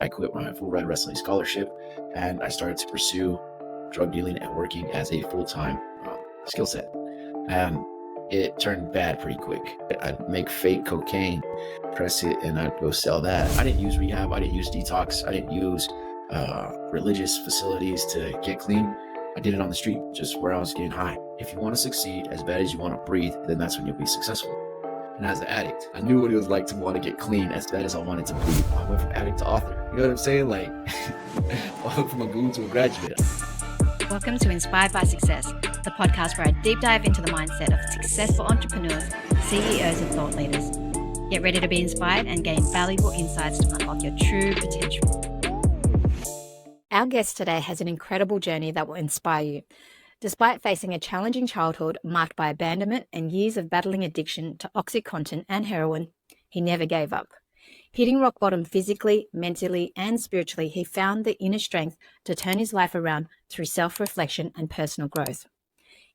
I quit my full ride wrestling scholarship and I started to pursue drug dealing and working as a full-time skill set. And it turned bad pretty quick. I'd make fake cocaine, press it, and I'd go sell that. I didn't use rehab. I didn't use detox. I didn't use religious facilities to get clean. I did it on the street, just where I was getting high. If you want to succeed as bad as you want to breathe, then that's when you'll be successful. And as an addict, I knew what it was like to want to get clean as bad as I wanted to breathe. I went from addict to author. You know what I'm saying? Like, I went from a goon to a graduate. Welcome to Inspired by Success, the podcast where I deep dive into the mindset of successful entrepreneurs, CEOs, and thought leaders. Get ready to be inspired and gain valuable insights to unlock your true potential. Our guest today has an incredible journey that will inspire you. Despite facing a challenging childhood marked by abandonment and years of battling addiction to Oxycontin and heroin, he never gave up. Hitting rock bottom physically, mentally, and spiritually, he found the inner strength to turn his life around through self-reflection and personal growth.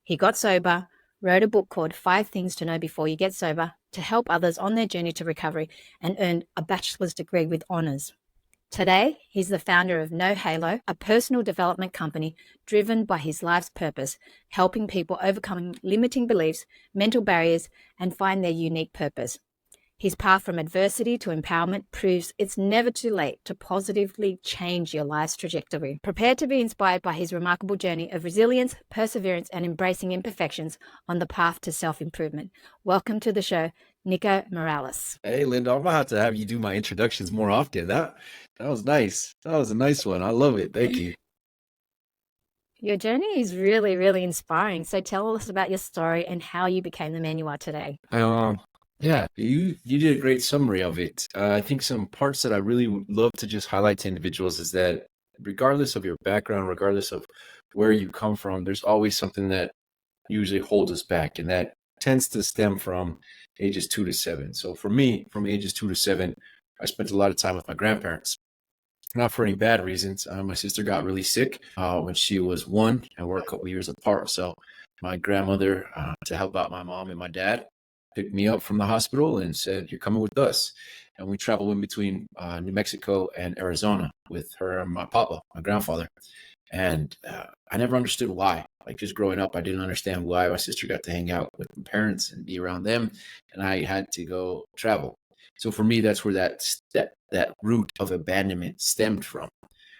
He got sober, wrote a book called 5 Things to Know Before You Get Sober to help others on their journey to recovery, and earned a bachelor's degree with honors. Today, he's the founder of NoHalo, a personal development company driven by his life's purpose, helping people overcome limiting beliefs, mental barriers, and find their unique purpose. His path from adversity to empowerment proves it's never too late to positively change your life's trajectory. Prepare to be inspired by his remarkable journey of resilience, perseverance, and embracing imperfections on the path to self-improvement. Welcome to the show, Nico Morales. Hey, Linda, I'm going to have you do my introductions more often. That was nice. That was a nice one. I love it. Thank you. Your journey is really, really inspiring. So tell us about your story and how you became the man you are today. Yeah, you did a great summary of it. I think some parts that I really would love to just highlight to individuals is that regardless of your background, regardless of where you come from, there's always something that usually holds us back, and that tends to stem from ages 2 to 7. So for me, from ages 2 to 7, I spent a lot of time with my grandparents. Not for any bad reasons. My sister got really sick when she was 1, and we're a couple years apart. So my grandmother, to help out my mom and my dad, picked me up from the hospital and said, "You're coming with us." And we traveled in between New Mexico and Arizona with her and my papa, my grandfather. And I never understood why. Like, just growing up, I didn't understand why my sister got to hang out with my parents and be around them, and I had to go travel. So for me, that's where that root of abandonment stemmed from.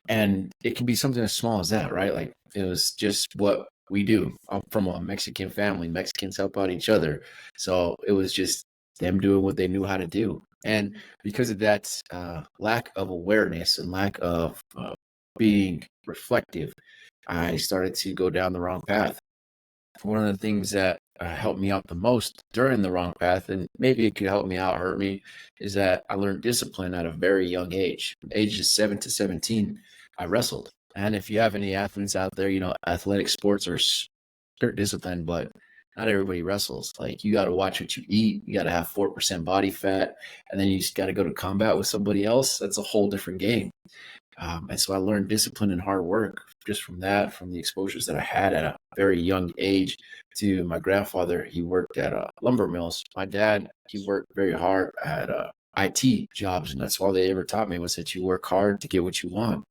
And it can be something as small as that, right? Like, it was just what we do. I'm from a Mexican family. Mexicans help out each other. So it was just them doing what they knew how to do. And because of that lack of awareness and lack of being reflective, I started to go down the wrong path. One of the things that helped me out the most during the wrong path, and maybe it could help me out, hurt me, is that I learned discipline at a very young age. Ages 7 to 17, I wrestled. And if you have any athletes out there, you know, athletic sports are strict discipline, but not everybody wrestles. Like, you got to watch what you eat. You got to have 4% body fat. And then you just got to go to combat with somebody else. That's a whole different game. And so I learned discipline and hard work just from that, from the exposures that I had at a very young age. To my grandfather, he worked at lumber mills. My dad, he worked very hard at IT jobs. And that's all they ever taught me, was that you work hard to get what you want.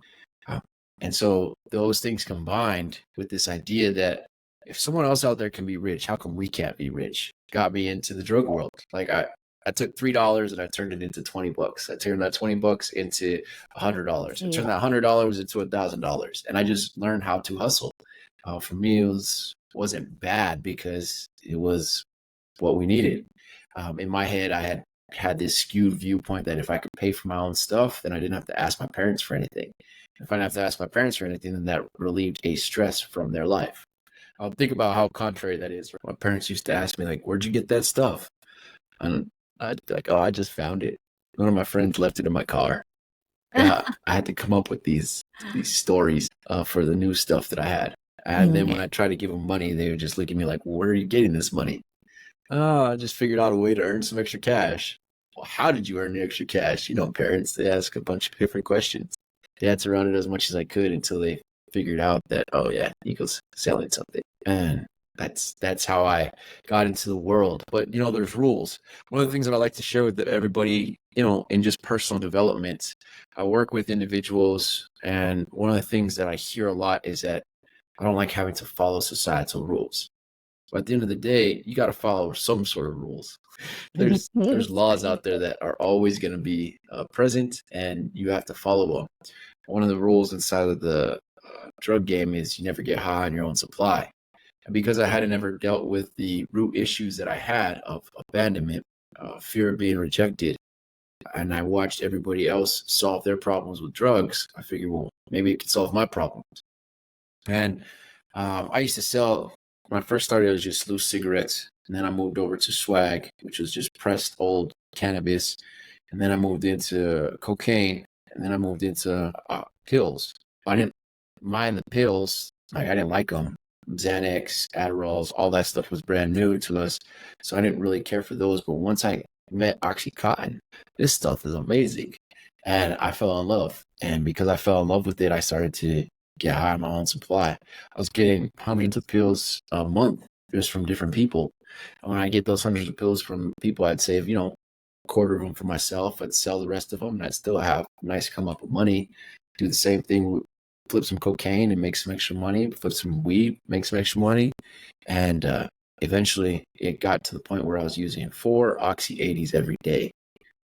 And so those things combined with this idea that if someone else out there can be rich, how come we can't be rich? Got me into the drug world. Like, I took $3 and I turned it into $20. I turned that $20 into $100. I turned that $100 into $1,000. And I just learned how to hustle. For me, it wasn't bad because it was what we needed. In my head, I had this skewed viewpoint that if I could pay for my own stuff, then I didn't have to ask my parents for anything. If I didn't have to ask my parents for anything, then that relieved a stress from their life. I'll think about how contrary that is. My parents used to ask me, like, "Where'd you get that stuff?" And I'd be like, "Oh, I just found it. One of my friends left it in my car." I had to come up with these stories for the new stuff that I had. And then when I tried to give them money, they would just look at me like, "Well, where are you getting this money?" "Oh, I just figured out a way to earn some extra cash." "Well, how did you earn the extra cash?" You know, parents, they ask a bunch of different questions. Danced around it as much as I could until they figured out that, oh yeah, Nico's selling something. And that's how I got into the world. But, you know, there's rules. One of the things that I like to share with everybody in just personal development, I work with individuals, and one of the things that I hear a lot is that I don't like having to follow societal rules. But at the end of the day, you got to follow some sort of rules. There's laws out there that are always going to be present, and you have to follow them. One of the rules inside of the drug game is you never get high on your own supply. And because I hadn't ever dealt with the root issues that I had of abandonment, fear of being rejected, and I watched everybody else solve their problems with drugs, I figured, well, maybe it could solve my problems. And I used to sell, when I first started, it was just loose cigarettes. And then I moved over to swag, which was just pressed old cannabis. And then I moved into cocaine. And then I moved into pills. I didn't mind the pills. Like, I didn't like them. Xanax, Adderalls, all that stuff was brand new to us. So I didn't really care for those. But once I met Oxycontin, this stuff is amazing. And I fell in love. And because I fell in love with it, I started to get high on my own supply. I was getting hundreds of pills a month just from different people. And when I get those hundreds of pills from people, I'd save, a quarter of them for myself. I'd sell the rest of them, and I'd still have a nice come up with money. Do the same thing, flip some cocaine and make some extra money, flip some weed, make some extra money. And eventually it got to the point where I was using 4 Oxy 80s every day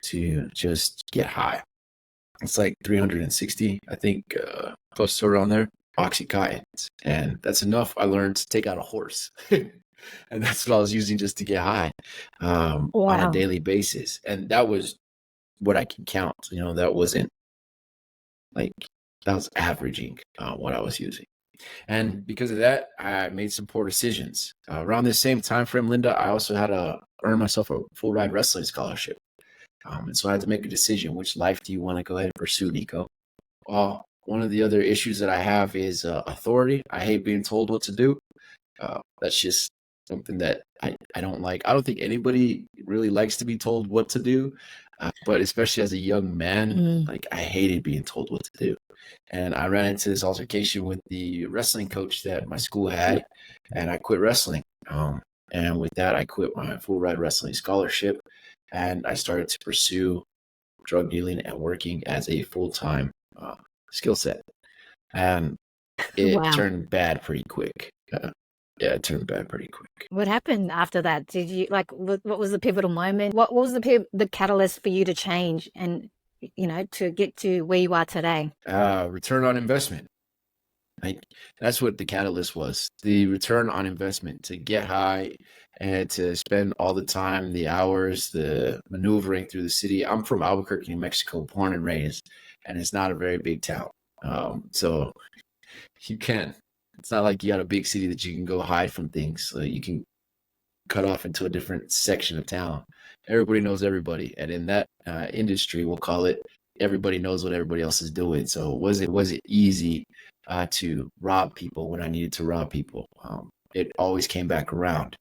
to just get high. It's like 360, I think, close to around there, Oxycontin. And that's enough. I learned to take out a horse. And that's what I was using just to get high on a daily basis. And that was what I can count. That wasn't like, that was averaging what I was using. And because of that, I made some poor decisions. Around the same time frame, Linda, I also had to earn myself a full ride wrestling scholarship. And so I had to make a decision. Which life do you want to go ahead and pursue, Nico? One of the other issues that I have is authority. I hate being told what to do. That's just something that I don't like. I don't think anybody really likes to be told what to do. But especially as a young man, like, I hated being told what to do. And I ran into this altercation with the wrestling coach that my school had, and I quit wrestling. And with that, I quit my full ride wrestling scholarship, and I started to pursue drug dealing and working as a full-time skill set. And it turned bad pretty quick. It turned bad pretty quick. What happened after that? Did you, what was the pivotal moment? What was the catalyst for you to change and, to get to where you are today? Return on investment. Like, that's what the catalyst was. The return on investment, to get high and to spend all the time, the hours, the maneuvering through the city. I'm from Albuquerque, New Mexico, born and raised, and it's not a very big town. So you can. It's not like you got a big city that you can go hide from things. So you can cut off into a different section of town. Everybody knows everybody. And in that industry, we'll call it, everybody knows what everybody else is doing. So was it easy to rob people when I needed to rob people? It always came back around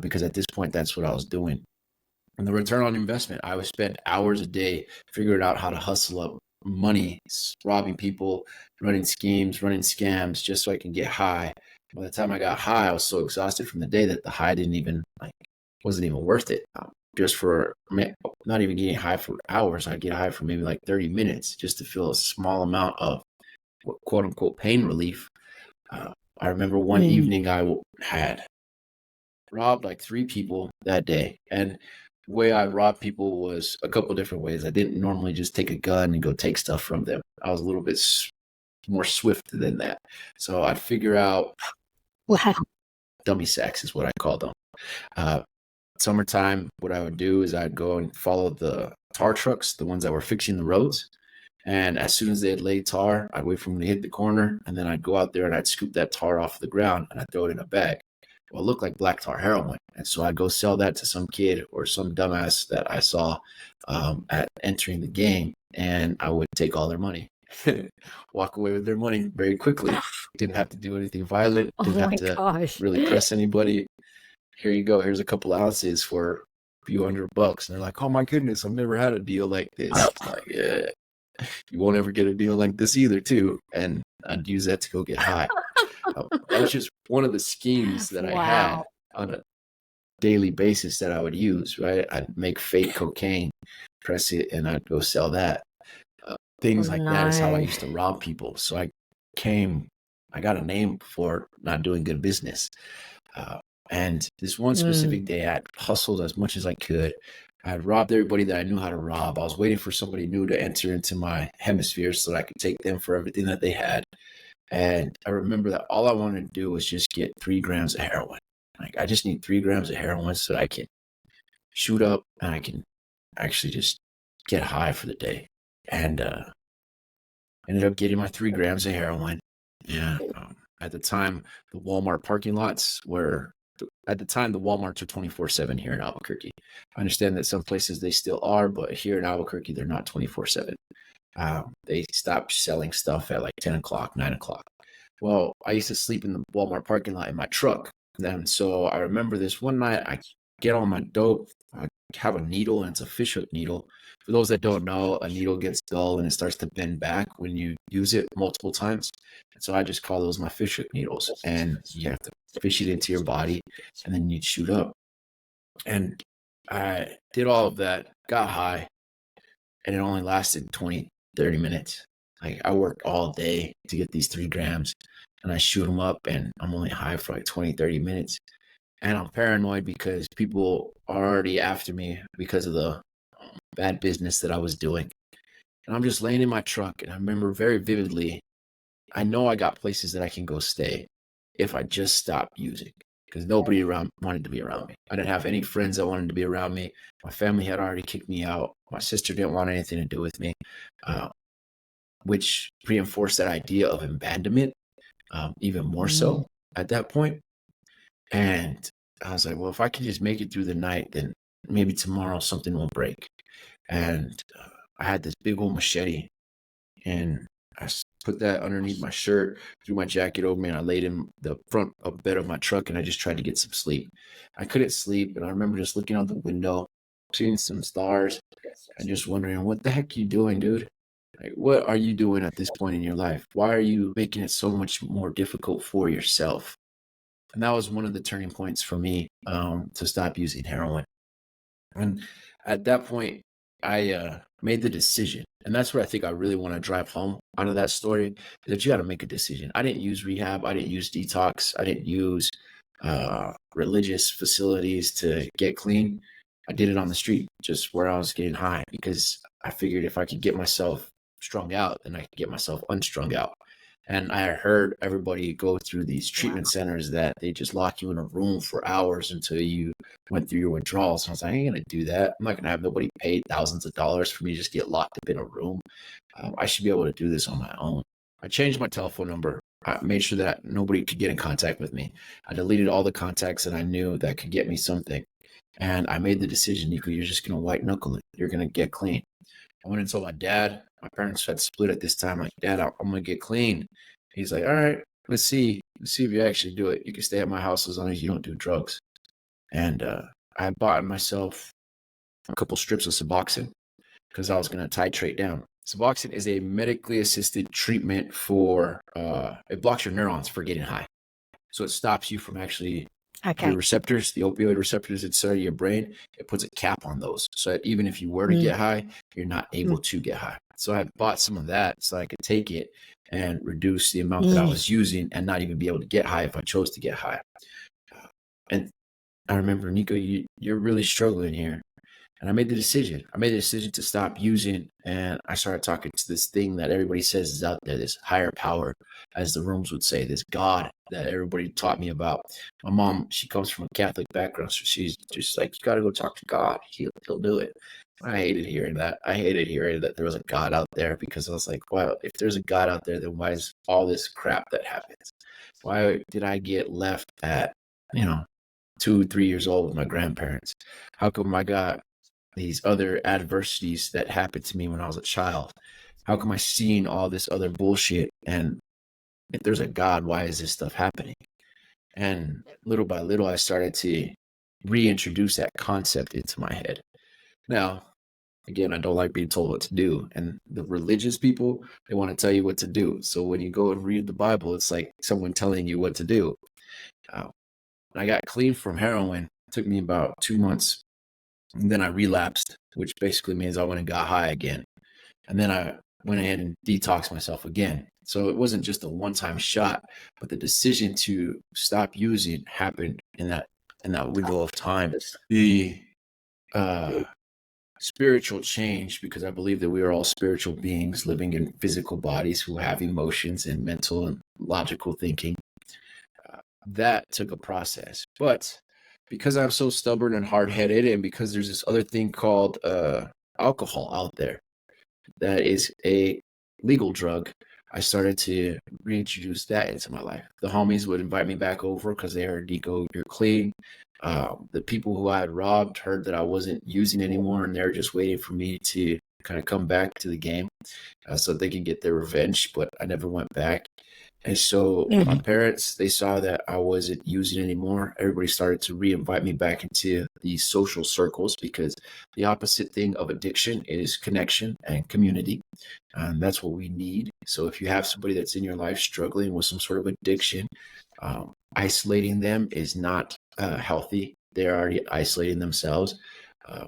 because at this point, that's what I was doing. And the return on investment, I would spend hours a day figuring out how to hustle up money, robbing people, running schemes, running scams, just so I can get high. By the time I got high, I was so exhausted from the day that the high wasn't even worth it. Just for not even getting high for hours, I'd get high for maybe like 30 minutes just to feel a small amount of quote unquote pain relief. I remember one evening I had robbed like 3 people that day. And the way I robbed people was a couple different ways. I didn't normally just take a gun and go take stuff from them. I was a little bit more swift than that. So I'd figure out dummy sacks is what I call them. Summertime, what I would do is I'd go and follow the tar trucks, the ones that were fixing the roads. And as soon as they had laid tar, I'd wait for them to hit the corner, and then I'd go out there and I'd scoop that tar off the ground and I'd throw it in a bag. Well, it looked like black tar heroin. And so I'd go sell that to some kid or some dumbass that I saw at entering the game, and I would take all their money, walk away with their money very quickly. Didn't have to do anything violent. Didn't have to really press anybody. Here you go. Here's a couple ounces for a few $100. And they're like, oh my goodness, I've never had a deal like this. It's like, yeah, you won't ever get a deal like this either, too. And I'd use that to go get high. That was just one of the schemes that I had on a daily basis that I would use, right? I'd make fake cocaine, press it, and I'd go sell that. Things like that is how I used to rob people. So I got a name for not doing good business. And this one specific day, I hustled as much as I could. I had robbed everybody that I knew how to rob. I was waiting for somebody new to enter into my hemisphere so that I could take them for everything that they had. And I remember that all I wanted to do was just get 3 grams of heroin. Like, I just need 3 grams of heroin so that I can shoot up and I can actually just get high for the day. And ended up getting my 3 grams of heroin. Yeah. At the time, the Walmart parking lots were, at the time, the Walmarts are 24/7 here in Albuquerque. I understand that some places they still are, but here in Albuquerque, they're not 24/7. They stopped selling stuff at like 10 o'clock, 9 o'clock. Well, I used to sleep in the Walmart parking lot in my truck. And so I remember this one night, I get on my dope, I have a needle, and it's a fishhook needle. For those that don't know, a needle gets dull and it starts to bend back when you use it multiple times. And so I just call those my fishhook needles. And you have to fish it into your body and then you'd shoot up. And I did all of that, got high, and it only lasted 20, 30 minutes. Like, I worked all day to get these 3 grams and I shoot them up and I'm only high for like 20, 30 minutes. And I'm paranoid because people are already after me because of the bad business that I was doing. And I'm just laying in my truck and I remember very vividly, I know I got places that I can go stay if I just stop using, because nobody around wanted to be around me. I didn't have any friends that wanted to be around me. My family had already kicked me out. My sister didn't want anything to do with me, which reinforced that idea of abandonment even more so at that point. And I was like, well, if I can just make it through the night, then maybe tomorrow something will break. And I had this big old machete and I put that underneath my shirt, threw my jacket over me, and I laid in the front of bed of my truck and I just tried to get some sleep. I couldn't sleep, and I remember just looking out the window, seeing some stars, and just wondering, what the heck are you doing, dude? Like, what are you doing at this point in your life? Why are you making it so much more difficult for yourself? And that was one of the turning points for me to stop using heroin. And at that point, I made the decision. And that's what I think I really want to drive home out of that story, is that you got to make a decision. I didn't use rehab. I didn't use detox. I didn't use religious facilities to get clean. I did it on the street, just where I was getting high, because I figured if I could get myself strung out, then I could get myself unstrung out. And I heard everybody go through these treatment centers that they just lock you in a room for hours until you went through your withdrawals. And I was like, I ain't going to do that. I'm not going to have nobody pay thousands of dollars for me to just get locked up in a room. I should be able to do this on my own. I changed my telephone number. I made sure that nobody could get in contact with me. I deleted all the contacts that I knew that could get me something. And I made the decision, Nico, you're just going to white knuckle it. You're going to get clean. I went and told my dad. My parents had split at this time. Like, Dad, I'm going to get clean. He's like, all right, let's see if you actually do it. You can stay at my house as long as you don't do drugs. And I bought myself a couple strips of Suboxone because I was going to titrate down. Suboxone is a medically assisted treatment for, it blocks your neurons for getting high. So it stops you from actually, your receptors, the opioid receptors inside of your brain, it puts a cap on those. So that even if you were to get high, you're not able to get high. So I bought some of that so I could take it and reduce the amount that I was using and not even be able to get high if I chose to get high. And I remember, Nico, you're really struggling here. And I made the decision. I made the decision to stop using, and I started talking to this thing that everybody says is out there, this higher power, as the rooms would say, this God that everybody taught me about. My mom, she comes from a Catholic background, so she's just like, you got to go talk to God. He'll do it. I hated hearing that. I hated hearing that there was a God out there, because I was like, wow, if there's a God out there, then why is all this crap that happens? Why did I get left at, 2, 3 years old with my grandparents? How come I got these other adversities that happened to me when I was a child? How come I seen all this other bullshit? And if there's a God, why is this stuff happening? And little by little, I started to reintroduce that concept into my head. Now, again, I don't like being told what to do. And the religious people, they want to tell you what to do. So when you go and read the Bible, it's like someone telling you what to do. When I got clean from heroin, Took me about 2 months. And then I relapsed, which basically means I went and got high again. And then I went ahead and detoxed myself again. So it wasn't just a one-time shot, but the decision to stop using happened in that window of time. The spiritual change, because I believe that we are all spiritual beings living in physical bodies who have emotions and mental and logical thinking. That took a process. But because I'm so stubborn and hard-headed, and because there's this other thing called alcohol out there that is a legal drug, I started to reintroduce that into my life. The homies would invite me back over because they heard, Nico, you're clean. The people who I had robbed heard that I wasn't using anymore, and they're just waiting for me to kind of come back to the game so they can get their revenge, but I never went back. And so my parents, they saw that I wasn't using anymore. Everybody started to re-invite me back into these social circles, because the opposite thing of addiction is connection and community. And that's what we need. So if you have somebody that's in your life struggling with some sort of addiction, isolating them is not healthy. They're already isolating themselves.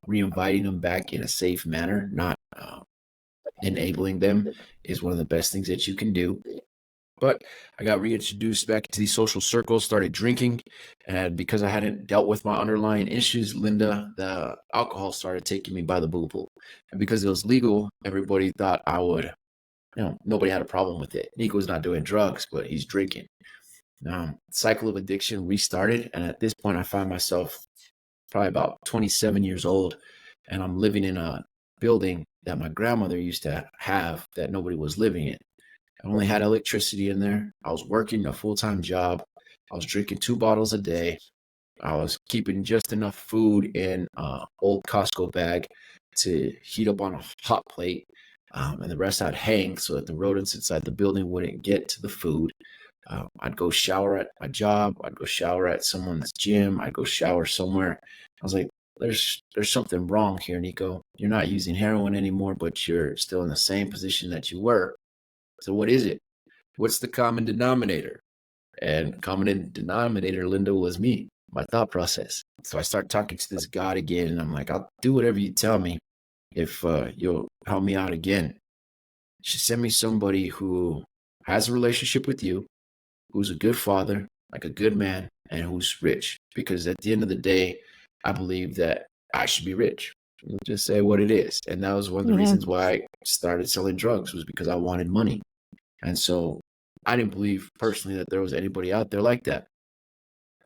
Re-inviting them back in a safe manner, not enabling them, is one of the best things that you can do. But I got reintroduced back into these social circles, started drinking. And because I hadn't dealt with my underlying issues, Linda, the alcohol started taking me by the boo-boo. And because it was legal, everybody thought I would, nobody had a problem with it. Nico's not doing drugs, but he's drinking. Cycle of addiction restarted. And at this point, I find myself probably about 27 years old. And I'm living in a building that my grandmother used to have that nobody was living in. I only had electricity in there. I was working a full-time job. I was drinking 2 bottles a day. I was keeping just enough food in an old Costco bag to heat up on a hot plate, and the rest I'd hang so that the rodents inside the building wouldn't get to the food. I'd go shower at my job. I'd go shower at someone's gym. I'd go shower somewhere. I was like, there's something wrong here, Nico. You're not using heroin anymore, but you're still in the same position that you were. So what is it? What's the common denominator? And common denominator, Linda, was me, my thought process. So I start talking to this God again, and I'm like, I'll do whatever you tell me if you'll help me out again. You should send me somebody who has a relationship with you, who's a good father, like a good man, and who's rich. Because at the end of the day, I believe that I should be rich. We'll just say what it is. And that was one of the reasons why I started selling drugs, was because I wanted money. And so I didn't believe personally that there was anybody out there like that.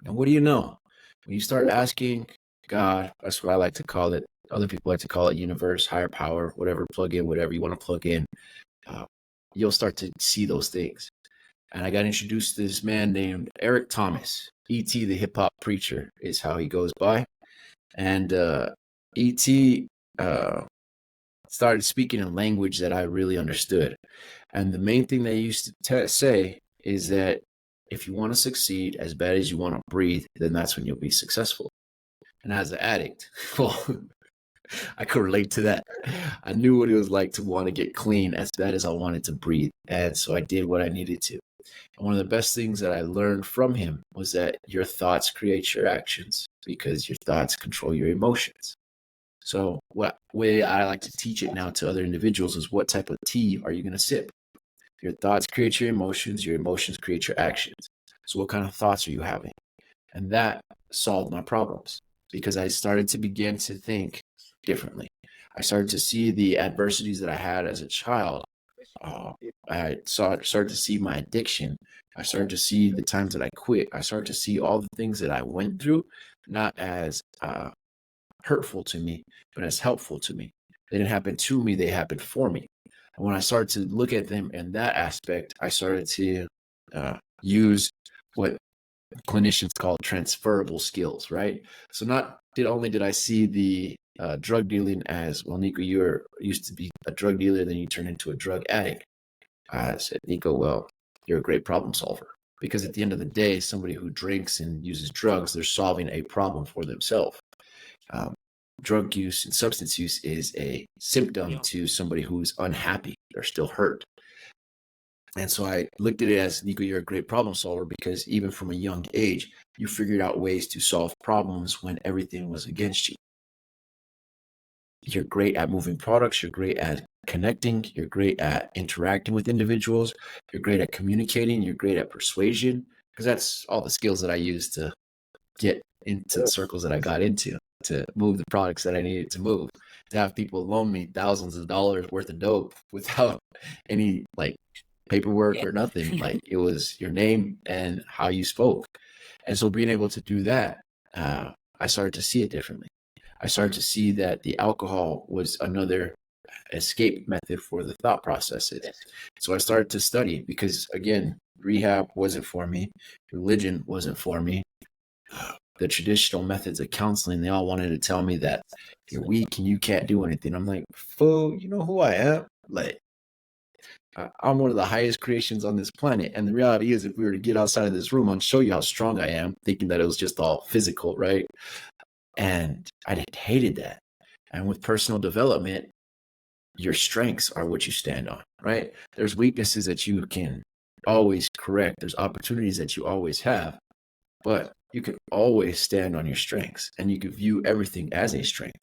And what do you know? When you start asking God, that's what I like to call it. Other people like to call it universe, higher power, whatever, plug in, whatever you want to plug in. You'll start to see those things. And I got introduced to this man named Eric Thomas. E.T. the hip hop preacher is how he goes by. And E.T. started speaking a language that I really understood. And the main thing they used to say is that if you want to succeed as bad as you want to breathe, then that's when you'll be successful. And as an addict, well, I could relate to that. I knew what it was like to want to get clean as bad as I wanted to breathe. And so I did what I needed to. And one of the best things that I learned from him was that your thoughts create your actions, because your thoughts control your emotions. So what way I like to teach it now to other individuals is, what type of tea are you going to sip? Your thoughts create your emotions create your actions. So what kind of thoughts are you having? And that solved my problems, because I started to begin to think differently. I started to see the adversities that I had as a child. I started to see my addiction. I started to see the times that I quit. I started to see all the things that I went through, not as hurtful to me, but as helpful to me. They didn't happen to me, they happened for me. And when I started to look at them in that aspect, I started to use what clinicians call transferable skills, right? So not only did I see the drug dealing as, well, Nico, you used to be a drug dealer, then you turned into a drug addict. I said, Nico, well, you're a great problem solver. Because at the end of the day, somebody who drinks and uses drugs, they're solving a problem for themselves. Drug use and substance use is a symptom to somebody who's unhappy. They're still hurt. And so I looked at it as, Nico, you're a great problem solver because even from a young age, you figured out ways to solve problems when everything was against you. You're great at moving products. You're great at connecting. You're great at interacting with individuals. You're great at communicating. You're great at persuasion, because that's all the skills that I used to get into the circles that I got into, to move the products that I needed to move, to have people loan me thousands of dollars worth of dope without any like paperwork or nothing. Like, it was your name and how you spoke. And so being able to do that, I started to see it differently. I started to see that the alcohol was another escape method for the thought processes. So I started to study because, again, rehab wasn't for me. Religion wasn't for me. The traditional methods of counseling, they all wanted to tell me that you're weak and you can't do anything. I'm like, fool, you know who I am? Like, I'm one of the highest creations on this planet. And the reality is, if we were to get outside of this room, I'll show you how strong I am, thinking that it was just all physical, right? And I hated that. And with personal development, your strengths are what you stand on, right? There's weaknesses that you can always correct. There's opportunities that you always have, but you can always stand on your strengths, and you can view everything as a strength.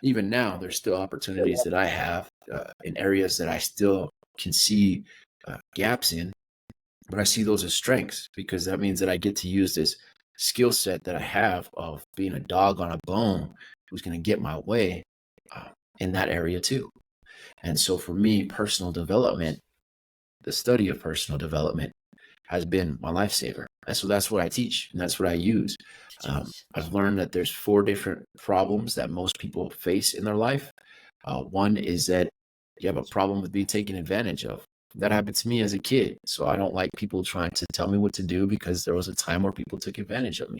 Even now, there's still opportunities that I have in areas that I still can see gaps in, but I see those as strengths, because that means that I get to use this skill set that I have of being a dog on a bone who's going to get my way in that area too. And so for me, personal development, the study of personal development, has been my lifesaver. And so that's what I teach, and that's what I use. I've learned that there's 4 different problems that most people face in their life. One is that you have a problem with being taken advantage of. That happened to me as a kid. So I don't like people trying to tell me what to do, because there was a time where people took advantage of me.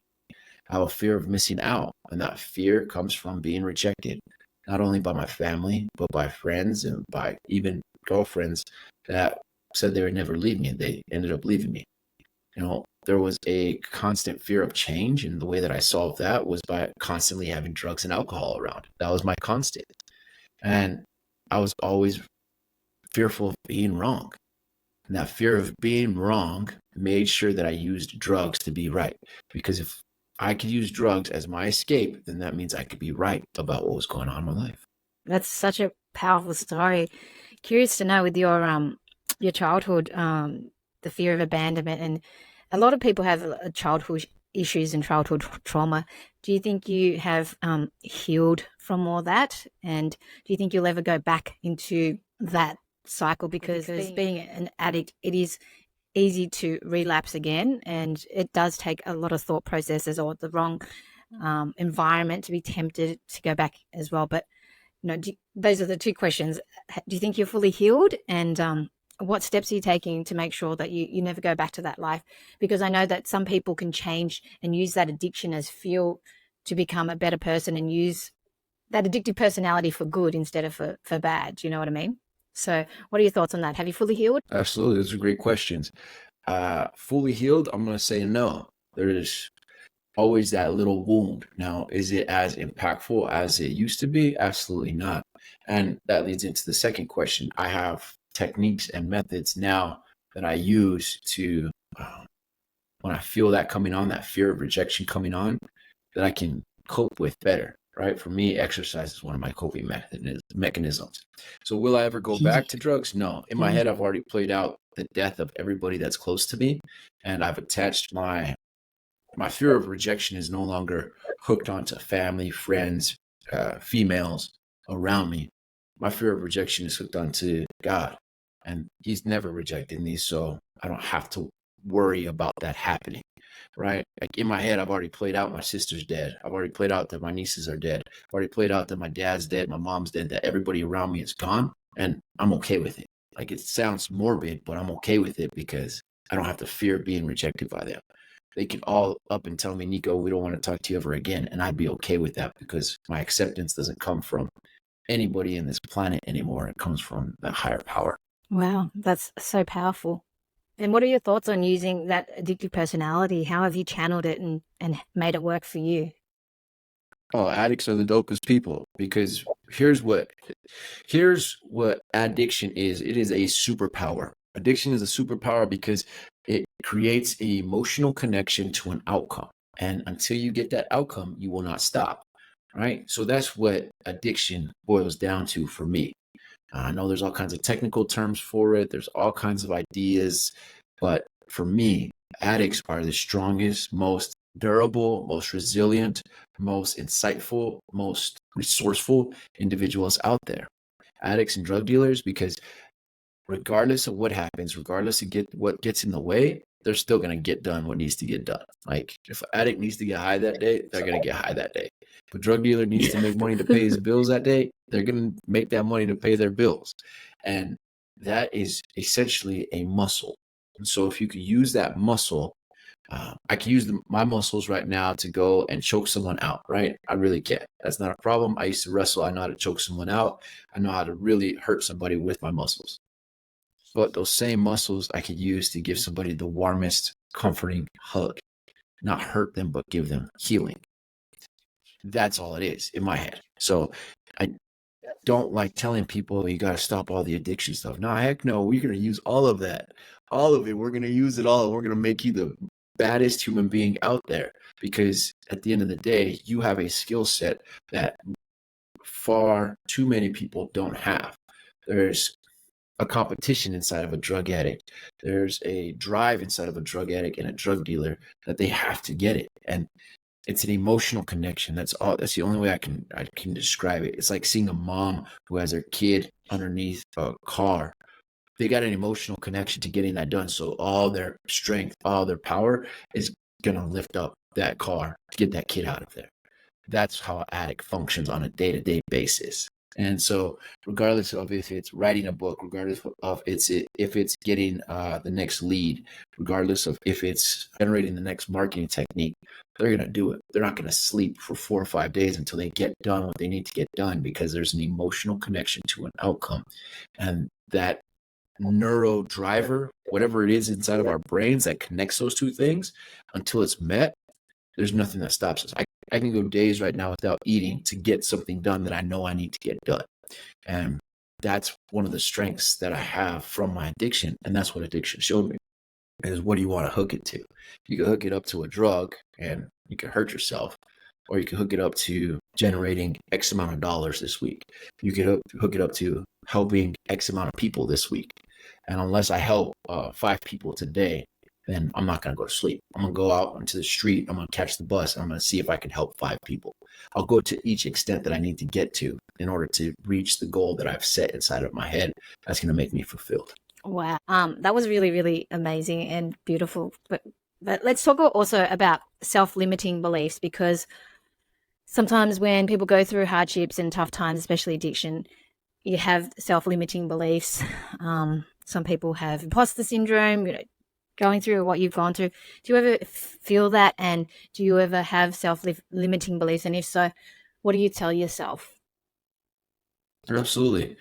I have a fear of missing out, and that fear comes from being rejected, not only by my family, but by friends and by even girlfriends that said they would never leave me. They ended up leaving me. There was a constant fear of change, and the way that I solved that was by constantly having drugs and alcohol around. That was my constant. And I was always fearful of being wrong. And that fear of being wrong made sure that I used drugs to be right. Because if I could use drugs as my escape, then that means I could be right about what was going on in my life. That's such a powerful story. Curious to know, with your childhood, the fear of abandonment, and a lot of people have childhood issues and childhood trauma. Do you think you have healed from all that? And do you think you'll ever go back into that cycle? Because being an addict, it is easy to relapse again, and it does take a lot of thought processes or the wrong environment to be tempted to go back as well. But those are the 2 questions. Do you think you're fully healed? And what steps are you taking to make sure that you never go back to that life? Because I know that some people can change and use that addiction as fuel to become a better person, and use that addictive personality for good instead of for bad. Do you know what I mean? So what are your thoughts on that? Have you fully healed? Absolutely. Those are great questions. Fully healed, I'm going to say no. There's always that little wound. Now, is it as impactful as it used to be? Absolutely not. And that leads into the second question. I have techniques and methods now that I use to, when I feel that coming on, that fear of rejection coming on, that I can cope with better, right? For me, exercise is one of my coping mechanisms. So will I ever go back to drugs? No. In my head, I've already played out the death of everybody that's close to me, and I've attached my fear of rejection is no longer hooked onto family, friends, females around me. My fear of rejection is hooked onto God, and He's never rejected me, so I don't have to worry about that happening, right? Like, in my head, I've already played out my sister's dead. I've already played out that my nieces are dead. I've already played out that my dad's dead, my mom's dead, that everybody around me is gone, and I'm okay with it. Like, it sounds morbid, but I'm okay with it because I don't have to fear being rejected by them. They could all up and tell me, Nico, we don't want to talk to you ever again. And I'd be okay with that, because my acceptance doesn't come from anybody in this planet anymore. It comes from the higher power. Wow, that's so powerful. And what are your thoughts on using that addictive personality? How have you channeled it and made it work for you? Oh, addicts are the dopest people, because here's what addiction is. It is a superpower. Addiction is a superpower because it creates an emotional connection to an outcome. And until you get that outcome, you will not stop. Right. So that's what addiction boils down to for me. I know there's all kinds of technical terms for it. There's all kinds of ideas. But for me, addicts are the strongest, most durable, most resilient, most insightful, most resourceful individuals out there. Addicts and drug dealers, because regardless of what happens, regardless of what gets in the way, they're still going to get done what needs to get done. Like if an addict needs to get high that day, they're going to get high that day. If a drug dealer needs to make money to pay his bills that day, they're going to make that money to pay their bills. And that is essentially a muscle. And so if you could use that muscle, I can use my muscles right now to go and choke someone out, right? I really can. That's not a problem. I used to wrestle. I know how to choke someone out. I know how to really hurt somebody with my muscles. But those same muscles I could use to give somebody the warmest, comforting hug, not hurt them, but give them healing. That's all it is in my head. So I don't like telling people you got to stop all the addiction stuff. No, heck no. We're going to use all of that, all of it. We're going to use it all. We're going to make you the baddest human being out there, because at the end of the day, you have a skill set that far too many people don't have. There's a competition inside of a drug addict. There's a drive inside of a drug addict and a drug dealer that they have to get it. And it's an emotional connection. That's all. That's the only way I can describe it. It's like seeing a mom who has her kid underneath a car. They got an emotional connection to getting that done. So all their strength, all their power is going to lift up that car to get that kid out of there. That's how an addict functions on a day-to-day basis. And so regardless of if it's writing a book, regardless of if it's getting the next lead, regardless of if it's generating the next marketing technique, they're going to do it. They're not going to sleep for 4 or 5 days until they get done what they need to get done, because there's an emotional connection to an outcome. And that neuro driver, whatever it is inside of our brains that connects those two things, until it's met, there's nothing that stops us. I can go days right now without eating to get something done that I know I need to get done. And that's one of the strengths that I have from my addiction. And that's what addiction showed me, is what do you want to hook it to? You can hook it up to a drug and you can hurt yourself, or you can hook it up to generating X amount of dollars this week. You can hook it up to helping X amount of people this week. And unless I help 5 people today, then I'm not going to go to sleep. I'm going to go out into the street. I'm going to catch the bus. And I'm going to see if I can help 5 people. I'll go to each extent that I need to get to in order to reach the goal that I've set inside of my head. That's going to make me fulfilled. Wow. That was really, really amazing and beautiful. But let's talk also about self-limiting beliefs, because sometimes when people go through hardships and tough times, especially addiction, you have self-limiting beliefs. Some people have imposter syndrome, going through what you've gone through. Do you ever feel that? And do you ever have self-limiting beliefs? And if so, what do you tell yourself? Absolutely.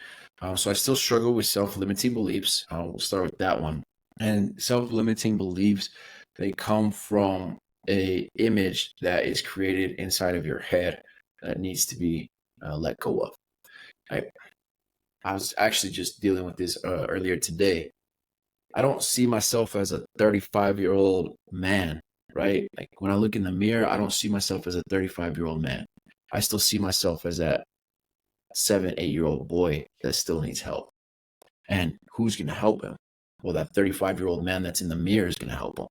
So I still struggle with self-limiting beliefs. We'll start with that one. And self-limiting beliefs, they come from a image that is created inside of your head that needs to be let go of. I was actually just dealing with this earlier today. I don't see myself as a 35-year-old man, right? Like when I look in the mirror, I don't see myself as a 35-year-old man. I still see myself as that 7, 8-year-old boy that still needs help. And who's going to help him? Well, that 35-year-old man that's in the mirror is going to help him.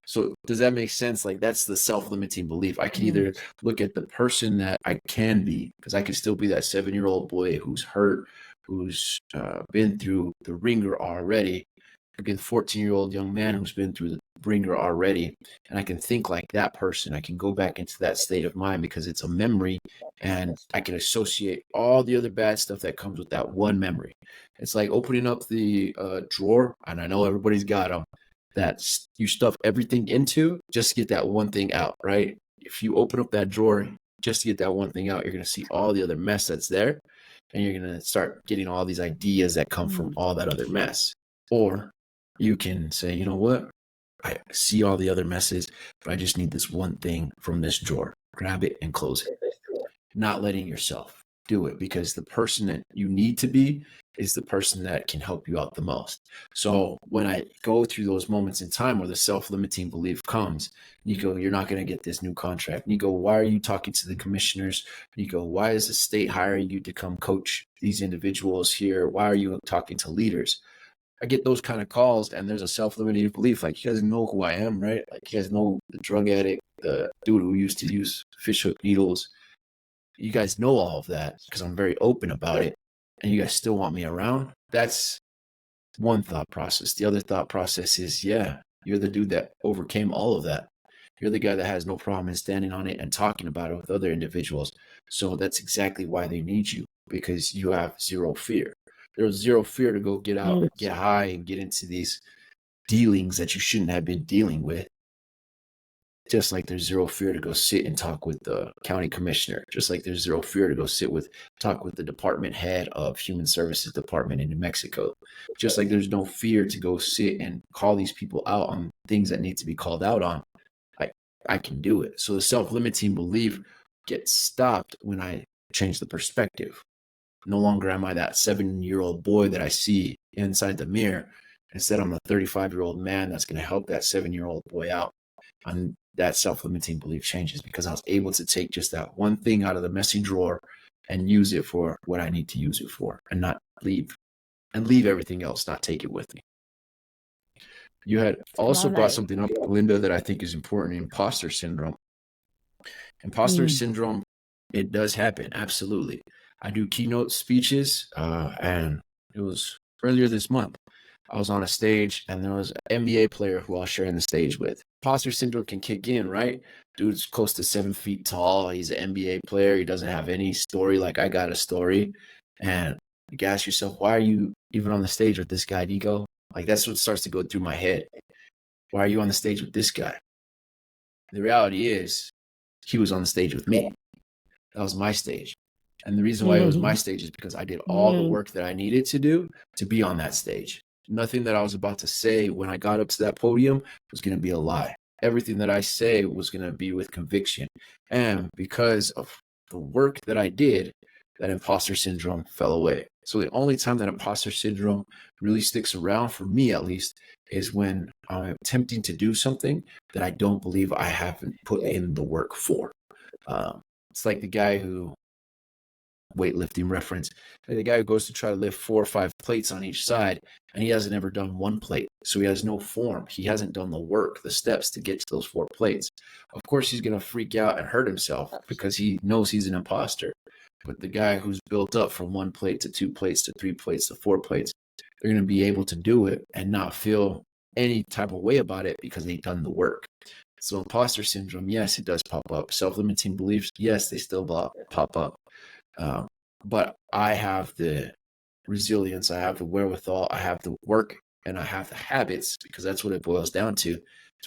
So does that make sense? Like that's the self-limiting belief. I can either look at the person that I can be, because I can still be that 7-year-old boy who's hurt, who's been through the ringer already. I can be the 14-year-old young man who's been through the ringer already. And I can think like that person. I can go back into that state of mind because it's a memory, and I can associate all the other bad stuff that comes with that one memory. It's like opening up the drawer, and I know everybody's got them, that you stuff everything into just to get that one thing out, right? If you open up that drawer just to get that one thing out, you're going to see all the other mess that's there, and you're going to start getting all these ideas that come from all that other mess. Or you can say, you know what? I see all the other messes, but I just need this one thing from this drawer. Grab it and close it. Not letting yourself. do it, because the person that you need to be is the person that can help you out the most. So when I go through those moments in time where the self-limiting belief comes, Nico, you're not going to get this new contract. Nico, why are you talking to the commissioners? Nico, why is the state hiring you to come coach these individuals here? Why are you talking to leaders? I get those kind of calls, and there's a self-limiting belief. Like, you guys know who I am, right? Like, you guys know the drug addict, the dude who used to use fishhook needles. You guys know all of that because I'm very open about it, and you guys still want me around. That's one thought process. The other thought process is, yeah, you're the dude that overcame all of that. You're the guy that has no problem in standing on it and talking about it with other individuals. So that's exactly why they need you, because you have zero fear. There's zero fear to go get out, get high, and get into these dealings that you shouldn't have been dealing with. Just like there's zero fear to go sit and talk with the county commissioner. Just like there's zero fear to go talk with the department head of Human Services Department in New Mexico. Just like there's no fear to go sit and call these people out on things that need to be called out on. I can do it. So the self-limiting belief gets stopped when I change the perspective. No longer am I that 7-year-old boy that I see inside the mirror. Instead, I'm a 35-year-old man that's going to help that 7-year-old boy out. And that self-limiting belief changes because I was able to take just that one thing out of the messy drawer and use it for what I need to use it for, and not leave everything else, not take it with me. You had also brought something up, Linda, that I think is important: imposter syndrome. Imposter syndrome, it does happen. Absolutely. I do keynote speeches, and it was earlier this month. I was on a stage, and there was an NBA player who I was sharing the stage with. Imposter syndrome can kick in, right? Dude's close to 7 feet tall. He's an NBA player. He doesn't have any story like I got a story. And you ask yourself, why are you even on the stage with this guy, Nico? Like, that's what starts to go through my head. Why are you on the stage with this guy? The reality is, he was on the stage with me. That was my stage. And the reason why it was my stage is because I did all the work that I needed to do to be on that stage. Nothing that I was about to say when I got up to that podium was going to be a lie. Everything that I say was going to be with conviction. And because of the work that I did, that imposter syndrome fell away. So the only time that imposter syndrome really sticks around, for me at least, is when I'm attempting to do something that I don't believe I haven't put in the work for. It's like the guy who, weightlifting reference, the guy who goes to try to lift 4 or 5 plates on each side, and he hasn't ever done one plate. So he has no form. He hasn't done the work, the steps to get to those 4 plates. Of course, he's going to freak out and hurt himself because he knows he's an imposter. But the guy who's built up from 1 plate to 2 plates to 3 plates to 4 plates, they're going to be able to do it and not feel any type of way about it because they've done the work. So imposter syndrome, yes, it does pop up. Self-limiting beliefs, yes, they still pop up. But I have the resilience, I have the wherewithal, I have the work, and I have the habits, because that's what it boils down to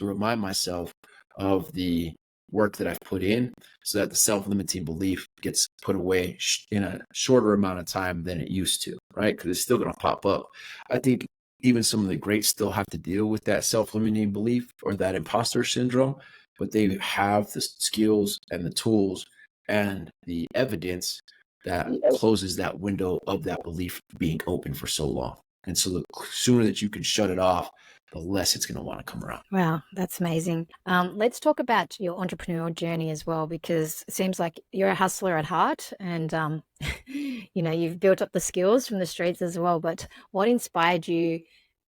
remind myself of the work that I've put in, so that the self-limiting belief gets put away in a shorter amount of time than it used to, right? Because it's still going to pop up. I think even some of the greats still have to deal with that self-limiting belief or that imposter syndrome, but they have the skills and the tools and the evidence that closes that window of that belief being open for so long. And so the sooner that you can shut it off, the less it's going to want to come around. Wow, that's amazing. Let's talk about your entrepreneurial journey as well, because it seems like you're a hustler at heart, and you've built up the skills from the streets as well. But what inspired you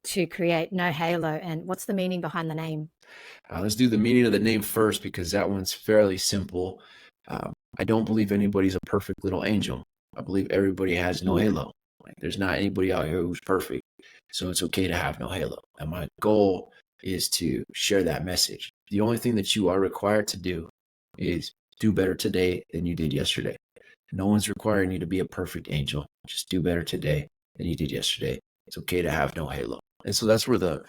to create NoHalo, and what's the meaning behind the name? Let's do the meaning of the name first, because that one's fairly simple. I don't believe anybody's a perfect little angel. I believe everybody has NoHalo. Like, there's not anybody out here who's perfect. So it's okay to have NoHalo. And my goal is to share that message. The only thing that you are required to do is do better today than you did yesterday. No one's requiring you to be a perfect angel. Just do better today than you did yesterday. It's okay to have NoHalo. And so that's where the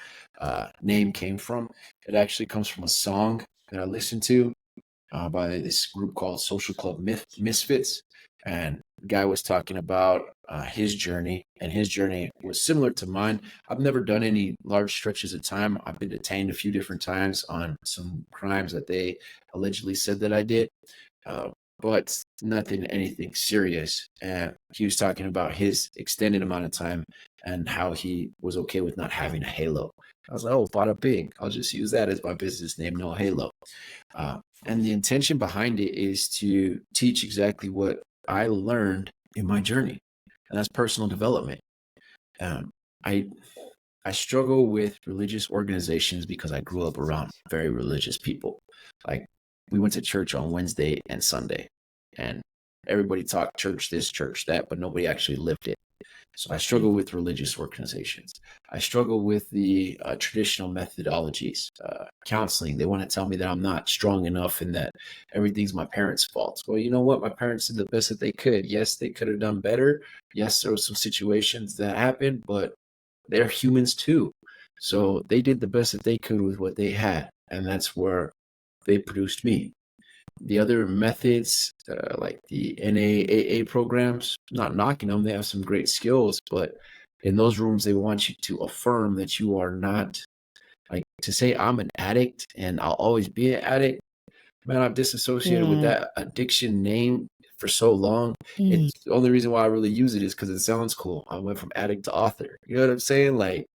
name came from. It actually comes from a song that I listened to by this group called Social Club Misfits. And the guy was talking about his journey, and his journey was similar to mine. I've never done any large stretches of time. I've been detained a few different times on some crimes that they allegedly said that I did. but nothing, anything serious. And he was talking about his extended amount of time and how he was okay with not having a halo. I was like, oh, bada bing. I'll just use that as my business name, NoHalo. And the intention behind it is to teach exactly what I learned in my journey, and that's personal development. Um, I I struggle with religious organizations because I grew up around very religious people. Like we went to church on Wednesday and Sunday, and everybody talked church this, church that, but nobody actually lived it. So I struggle with religious organizations. I struggle with the traditional methodologies, counseling. They want to tell me that I'm not strong enough and that everything's my parents' fault. Well, you know what? My parents did the best that they could. Yes, they could have done better. Yes, there were some situations that happened, but they're humans too. So they did the best that they could with what they had. And that's where they produced me. The other methods, like the NAAA programs, not knocking them, they have some great skills, but in those rooms, they want you to affirm that you are not, like, to say I'm an addict and I'll always be an addict. Man, I've disassociated with that addiction name for so long. It's the only reason why I really use it is because it sounds cool. I went from addict to author. You know what I'm saying? Like,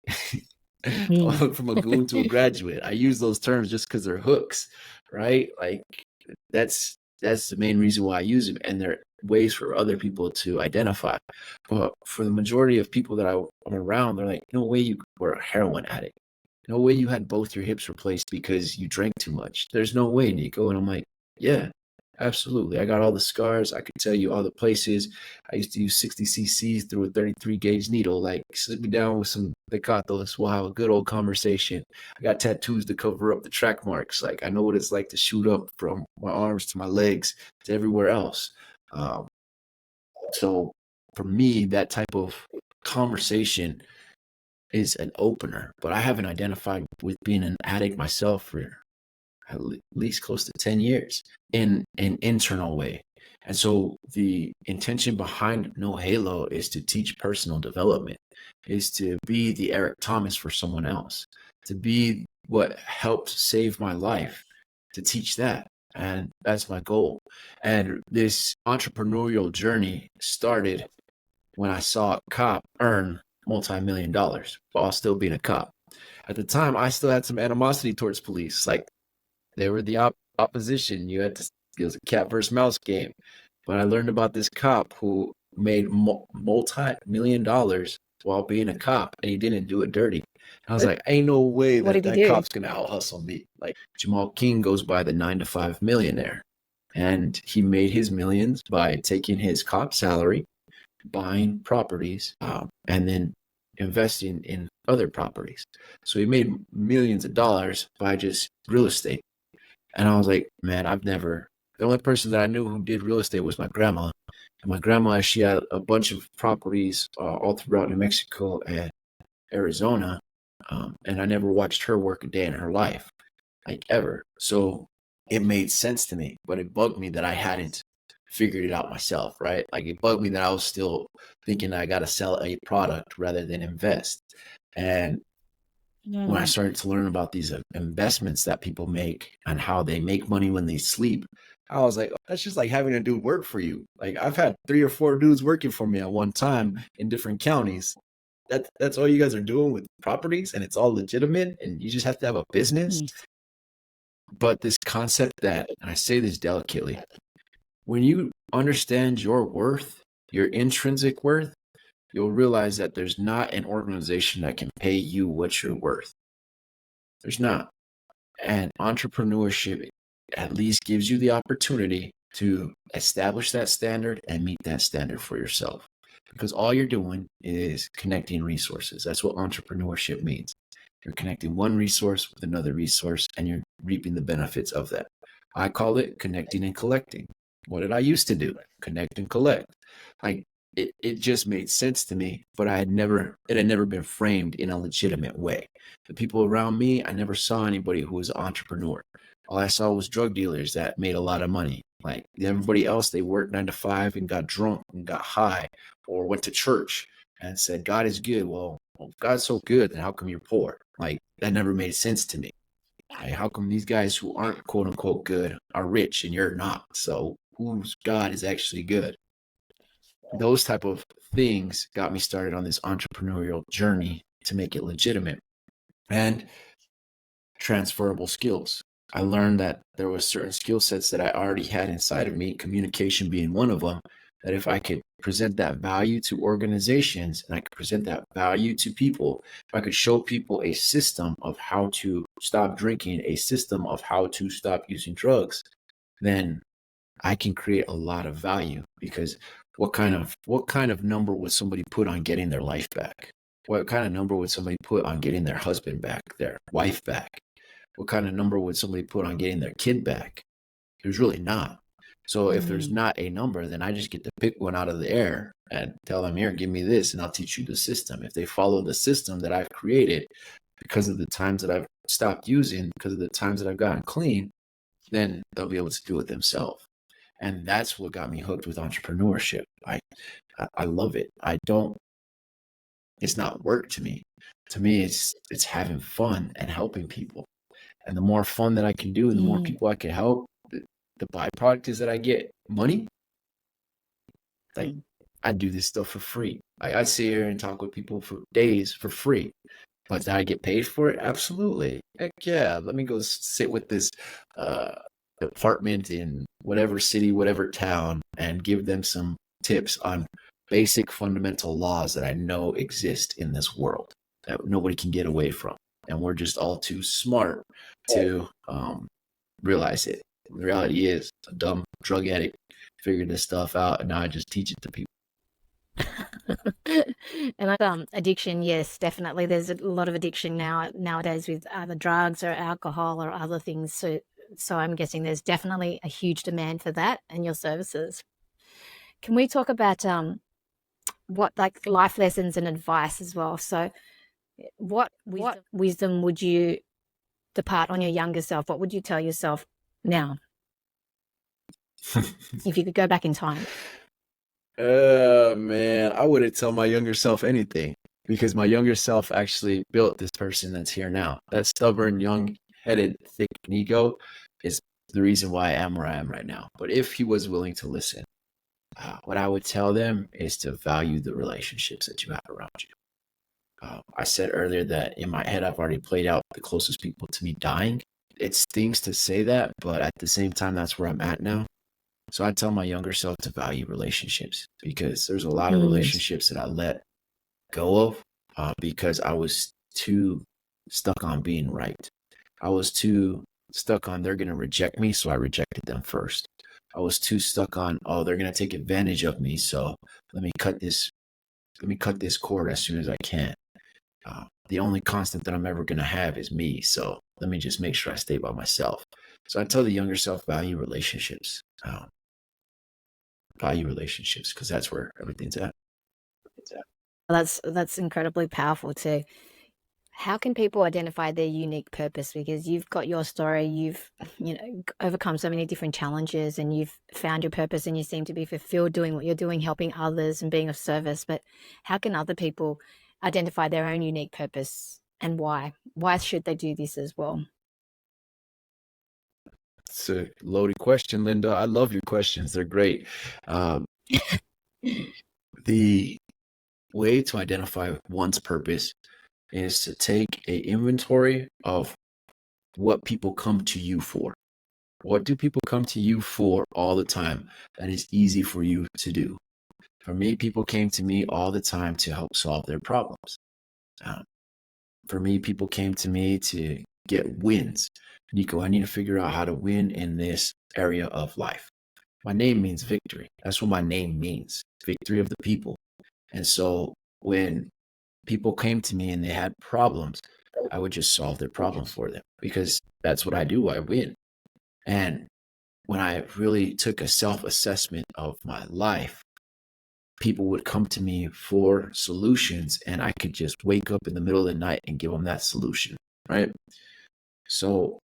I went from a goon to a graduate. I use those terms just because they're hooks, right? Like, that's the main reason why I use them, and they're ways for other people to identify. But for the majority of people that I'm around, they're like, no way you were a heroin addict. No way you had both your hips replaced because you drank too much. There's no way, Nico. And I'm like, yeah, absolutely. I got all the scars. I could tell you all the places. I used to use 60 cc's through a 33 gauge needle. Like, sit me down with some Decatos. We'll have a good old conversation. I got tattoos to cover up the track marks. Like, I know what it's like to shoot up from my arms to my legs to everywhere else. So for me, that type of conversation is an opener, but I haven't identified with being an addict myself for at least close to 10 years in an internal way. And so the intention behind NoHalo is to teach personal development, is to be the Eric Thomas for someone else, to be what helped save my life, to teach that. And that's my goal. And this entrepreneurial journey started when I saw a cop earn multi-million dollars while still being a cop. At the time, I still had some animosity towards police. Like, they were the opposition. It was a cat versus mouse game. But I learned about this cop who made multi-million dollars while being a cop, and he didn't do it dirty. I was like, ain't no way What that did he do? cop's gonna out hustle me. Like, Jamal King goes by the 9 to 5 millionaire, and he made his millions by taking his cop salary, buying properties, and then investing in other properties. So he made millions of dollars by just real estate. And I was like, man, the only person that I knew who did real estate was my grandma. And my grandma, she had a bunch of properties all throughout New Mexico and Arizona. And I never watched her work a day in her life, like, ever. So it made sense to me, but it bugged me that I hadn't figured it out myself, right? Like, it bugged me that I was still thinking I got to sell a product rather than invest. And when I started to learn about these investments that people make and how they make money when they sleep, I was like, that's just like having a dude work for you. Like, I've had 3 or 4 dudes working for me at one time in different counties. That's all you guys are doing with properties, and it's all legitimate, and you just have to have a business. But this concept that, and I say this delicately, when you understand your worth, your intrinsic worth, you'll realize that there's not an organization that can pay you what you're worth. There's not. And entrepreneurship at least gives you the opportunity to establish that standard and meet that standard for yourself. Because all you're doing is connecting resources. That's what entrepreneurship means. You're connecting one resource with another resource, and you're reaping the benefits of that. I call it connecting and collecting. What did I used to do? Connect and collect. Like, it just made sense to me, but it had never been framed in a legitimate way. The people around me, I never saw anybody who was an entrepreneur. All I saw was drug dealers that made a lot of money. Like, everybody else, they worked 9 to 5 and got drunk and got high, or went to church and said, God is good. Well, if God's so good, then how come you're poor? Like, that never made sense to me. Like, how come these guys who aren't quote unquote good are rich and you're not? So whose God is actually good. Those type of things got me started on this entrepreneurial journey to make it legitimate. And transferable skills. I learned that there were certain skill sets that I already had inside of me, communication being one of them, that if I could present that value to organizations and I could present that value to people, if I could show people a system of how to stop drinking, a system of how to stop using drugs, then I can create a lot of value. Because what kind of number would somebody put on getting their life back? What kind of number would somebody put on getting their husband back, their wife back? What kind of number would somebody put on getting their kid back? There's really not. So if there's not a number, then I just get to pick one out of the air and tell them, here, give me this, and I'll teach you the system. If they follow the system that I've created, because of the times that I've stopped using, because of the times that I've gotten clean, then they'll be able to do it themselves. And that's what got me hooked with entrepreneurship. I love it. It's not work to me. To me, it's having fun and helping people. And the more fun that I can do, the more people I can help, the byproduct is that I get money. Like, I do this stuff for free. I sit here and talk with people for days for free. But did I get paid for it? Absolutely. Heck yeah. Let me go sit with this apartment in whatever city, whatever town, and give them some tips on basic fundamental laws that I know exist in this world that nobody can get away from. And we're just all too smart to realize it. The reality is, a dumb drug addict figured this stuff out, and now I just teach it to people. And addiction, yes, definitely. There's a lot of addiction nowadays with either drugs or alcohol or other things. So I'm guessing there's definitely a huge demand for that and your services. Can we talk about what like life lessons and advice as well? So what wisdom would you depart on your younger self? What would you tell yourself now if you could go back in time? Man, I wouldn't tell my younger self anything, because my younger self actually built this person that's here now. That stubborn, young-headed, thick Nico is the reason why I am where I am right now. But if he was willing to listen, what I would tell them is to value the relationships that you have around you. I said earlier that in my head, I've already played out the closest people to me dying. It stings to say that, but at the same time, that's where I'm at now. So I tell my younger self to value relationships, because there's a lot of relationships that I let go of because I was too stuck on being right. I was too stuck on they're going to reject me, so I rejected them first. I was too stuck on, oh, they're going to take advantage of me, so let me cut this cord as soon as I can. The only constant that I'm ever going to have is me, so let me just make sure I stay by myself. So I tell the younger self, value relationships. Value relationships, because that's where everything's at. That's incredibly powerful too. How can people identify their unique purpose? Because you've got your story, you've overcome so many different challenges, and you've found your purpose, and you seem to be fulfilled doing what you're doing, helping others and being of service. But how can other people identify their own unique purpose, and why? Why should they do this as well? It's a loaded question, Linda. I love your questions. They're great. The way to identify one's purpose is to take an inventory of what people come to you for. What do people come to you for all the time that is easy for you to do? For me, people came to me all the time to help solve their problems. For me, people came to me to get wins. Nico, I need to figure out how to win in this area of life. My name means victory. That's what my name means, victory of the people. And so when people came to me and they had problems, I would just solve their problem for them, because that's what I do. I win. And when I really took a self-assessment of my life, people would come to me for solutions, and I could just wake up in the middle of the night and give them that solution, right? So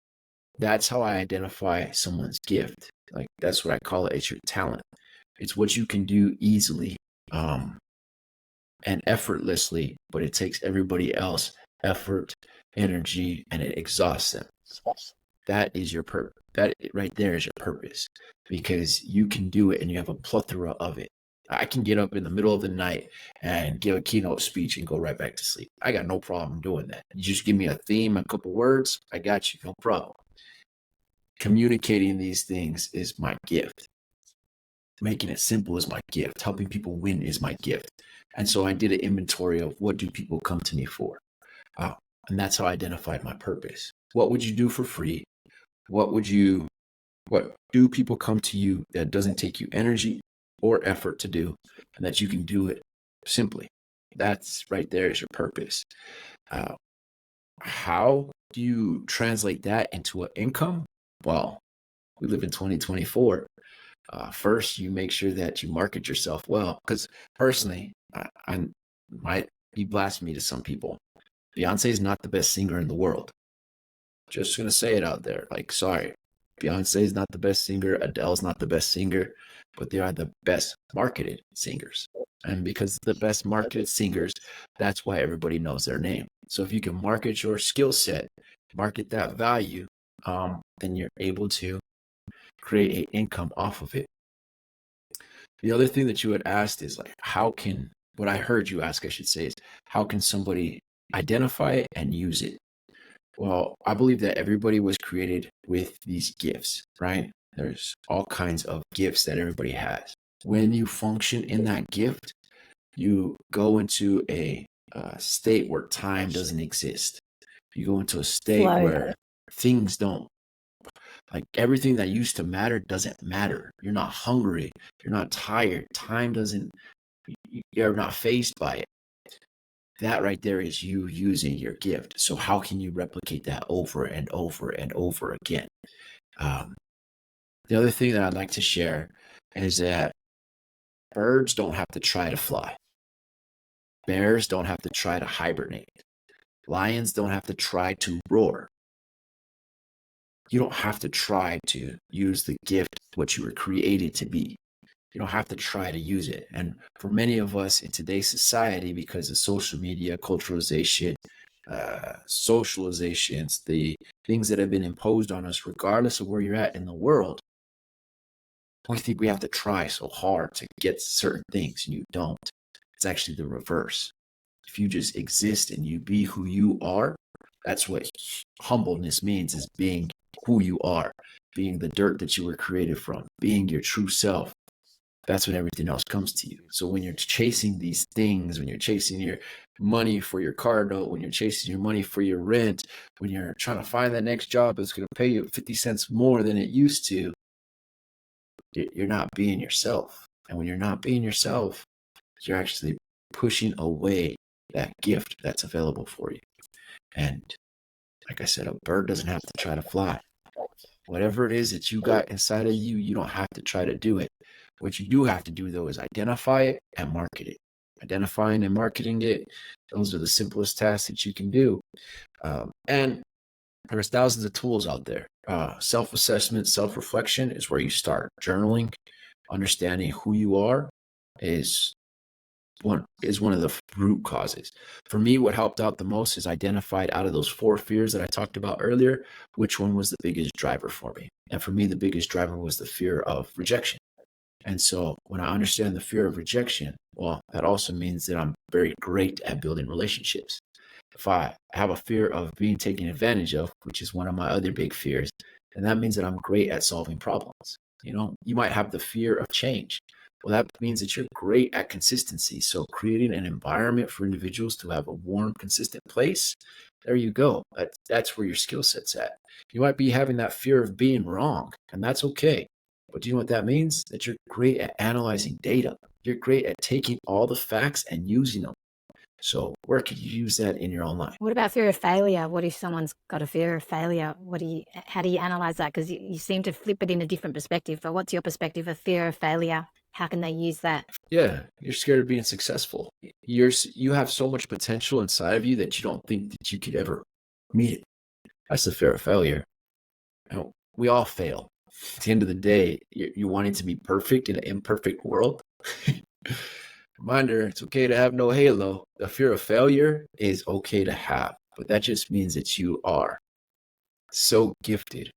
that's how I identify someone's gift. Like, that's what I call it. It's your talent. It's what you can do easily and effortlessly, but it takes everybody else effort, energy, and it exhausts them. That is your purpose. That right there is your purpose, because you can do it and you have a plethora of it. I can get up in the middle of the night and give a keynote speech and go right back to sleep. I got no problem doing that. You just give me a theme, a couple words, I got you, no problem. Communicating these things is my gift. Making it simple is my gift. Helping people win is my gift. And so I did an inventory of what do people come to me for? And that's how I identified my purpose. What would you do for free? What do people come to you that doesn't take you energy or effort to do, and that you can do it simply? That's right there is your purpose. How do you translate that into an income? Well, we live in 2024. First, you make sure that you market yourself well. Because personally, I might be blasphemy to some people. Beyonce is not the best singer in the world. Just gonna say it out there. Like, sorry, Beyonce is not the best singer. Adele's not the best singer, but they are the best marketed singers. And because the best marketed singers, that's why everybody knows their name. So if you can market your skill set, market that value, then you're able to create an income off of it. The other thing that you had asked is like, what I heard you ask, I should say, is how can somebody identify it and use it? Well, I believe that everybody was created with these gifts, right? There's all kinds of gifts that everybody has. When you function in that gift, you go into a state where time doesn't exist. You go into a state where things don't, like everything that used to matter doesn't matter. You're not hungry. You're not tired. You're not fazed by it. That right there is you using your gift. So how can you replicate that over and over and over again? The other thing that I'd like to share is that birds don't have to try to fly. Bears don't have to try to hibernate. Lions don't have to try to roar. You don't have to try to use the gift, what you were created to be. You don't have to try to use it. And for many of us in today's society, because of social media, culturalization, socializations, the things that have been imposed on us, regardless of where you're at in the world, we think we have to try so hard to get certain things, and you don't. It's actually the reverse. If you just exist and you be who you are, that's what humbleness means, is being who you are, being the dirt that you were created from, being your true self. That's when everything else comes to you. So when you're chasing these things, when you're chasing your money for your car note, when you're chasing your money for your rent, when you're trying to find that next job that's going to pay you 50 cents more than it used to, you're not being yourself. And when you're not being yourself, you're actually pushing away that gift that's available for you. And like I said, a bird doesn't have to try to fly. Whatever it is that you got inside of you, you don't have to try to do it. What you do have to do, though, is identify it and market it. Identifying and marketing it, those are the simplest tasks that you can do. And there's thousands of tools out there. Self-assessment, self-reflection is where you start. Journaling, understanding who you are is one of the root causes. For me, what helped out the most is identified out of those 4 fears that I talked about earlier, which one was the biggest driver for me. And for me, the biggest driver was the fear of rejection. And so when I understand the fear of rejection, well, that also means that I'm very great at building relationships. If I have a fear of being taken advantage of, which is one of my other big fears, then that means that I'm great at solving problems. You might have the fear of change. Well, that means that you're great at consistency. So creating an environment for individuals to have a warm, consistent place, there you go. That's where your skill set's at. You might be having that fear of being wrong, and that's okay. But do you know what that means? That you're great at analyzing data. You're great at taking all the facts and using them. So where can you use that in your own life? What about fear of failure? What if someone's got a fear of failure? How do you analyze that? Because you seem to flip it in a different perspective. But what's your perspective of fear of failure? How can they use that? Yeah, you're scared of being successful. You have so much potential inside of you that you don't think that you could ever meet it. That's the fear of failure. We all fail. At the end of the day, you're wanting to be perfect in an imperfect world. Reminder, it's okay to have NoHalo. The fear of failure is okay to have, but that just means that you are so gifted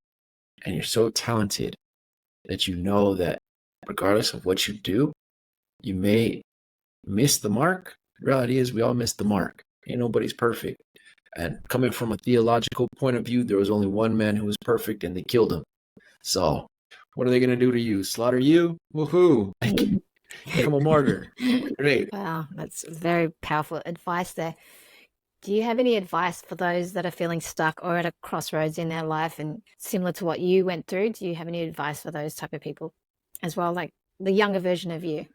and you're so talented that you know that regardless of what you do, you may miss the mark. The reality is we all miss the mark. Ain't nobody's perfect. And coming from a theological point of view, there was only one man who was perfect and they killed him. So what are they going to do to you? Slaughter you? Woohoo. Become a martyr. Great. Wow, that's very powerful advice there. Do you have any advice for those that are feeling stuck or at a crossroads in their life, and similar to what you went through? Do you have any advice for those type of people as well, like the younger version of you?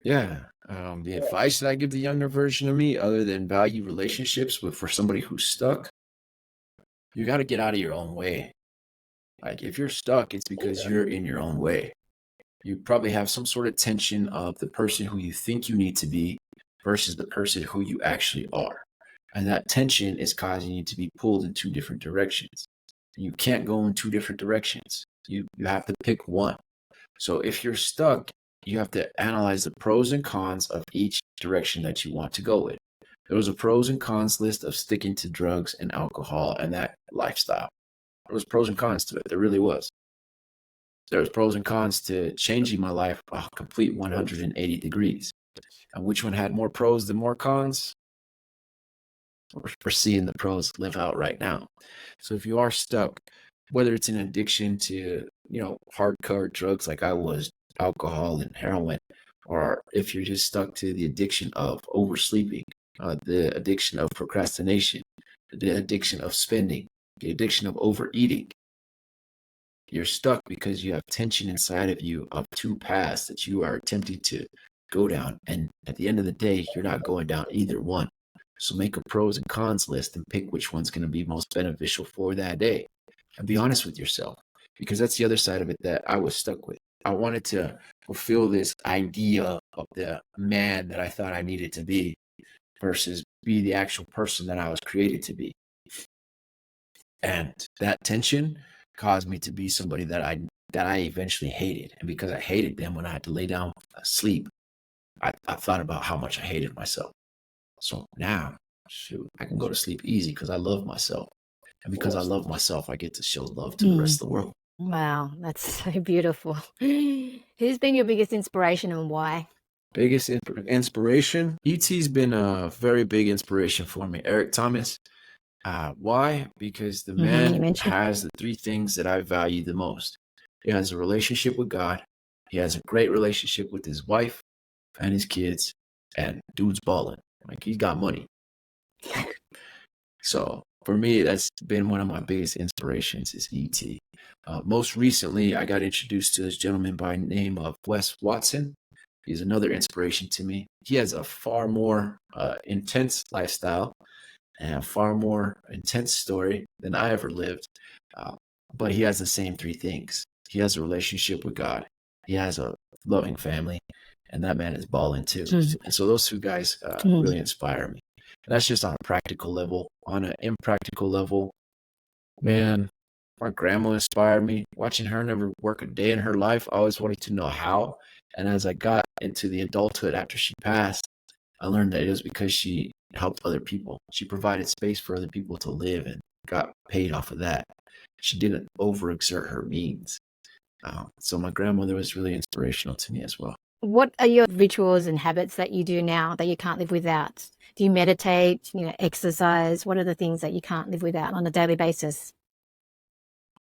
Yeah. The advice that I give the younger version of me, other than value relationships, but for somebody who's stuck, you got to get out of your own way. Like if you're stuck, it's because you're in your own way. You probably have some sort of tension of the person who you think you need to be versus the person who you actually are. And that tension is causing you to be pulled in two different directions. You can't go in two different directions. You have to pick one. So if you're stuck, you have to analyze the pros and cons of each direction that you want to go with. There was a pros and cons list of sticking to drugs and alcohol and that lifestyle. There was pros and cons to it. There really was. There was pros and cons to changing my life a complete 180 degrees. And which one had more pros than more cons? We're seeing the pros live out right now. So if you are stuck, whether it's an addiction to, hardcore drugs like I was, alcohol and heroin, or if you're just stuck to the addiction of oversleeping, the addiction of procrastination, the addiction of spending, the addiction of overeating, you're stuck because you have tension inside of you of two paths that you are attempting to go down. And at the end of the day, you're not going down either one. So make a pros and cons list and pick which one's going to be most beneficial for that day. And be honest with yourself, because that's the other side of it that I was stuck with. I wanted to fulfill this idea of the man that I thought I needed to be versus be the actual person that I was created to be. And that tension caused me to be somebody that I eventually hated. And because I hated them, when I had to lay down sleep, I thought about how much I hated myself. So now, shoot, I can go to sleep easy because I love myself. And because I love myself, I get to show love to the rest of the world. Wow, that's so beautiful. Who's been your biggest inspiration and why? Biggest inspiration? E.T.'s been a very big inspiration for me. Eric Thomas. Why? Because the man has the three things that I value the most. He has a relationship with God. He has a great relationship with his wife and his kids. And dude's balling. Like, he's got money. So for me, that's been one of my biggest inspirations is E.T. Most recently, I got introduced to this gentleman by the name of Wes Watson. He's another inspiration to me. He has a far more intense lifestyle and a far more intense story than I ever lived. But he has the same three things. He has a relationship with God. He has a loving family. And that man is balling too. And so those two guys really inspire me. And that's just on a practical level. On an impractical level, man, my grandma inspired me. Watching her never work a day in her life, I always wanted to know how. And as I got into the adulthood after she passed, I learned that it was because she helped other people. She provided space for other people to live and got paid off of that. She didn't overexert her means. So my grandmother was really inspirational to me as well. What are your rituals and habits that you do now that you can't live without? Do you meditate, exercise? What are the things that you can't live without on a daily basis?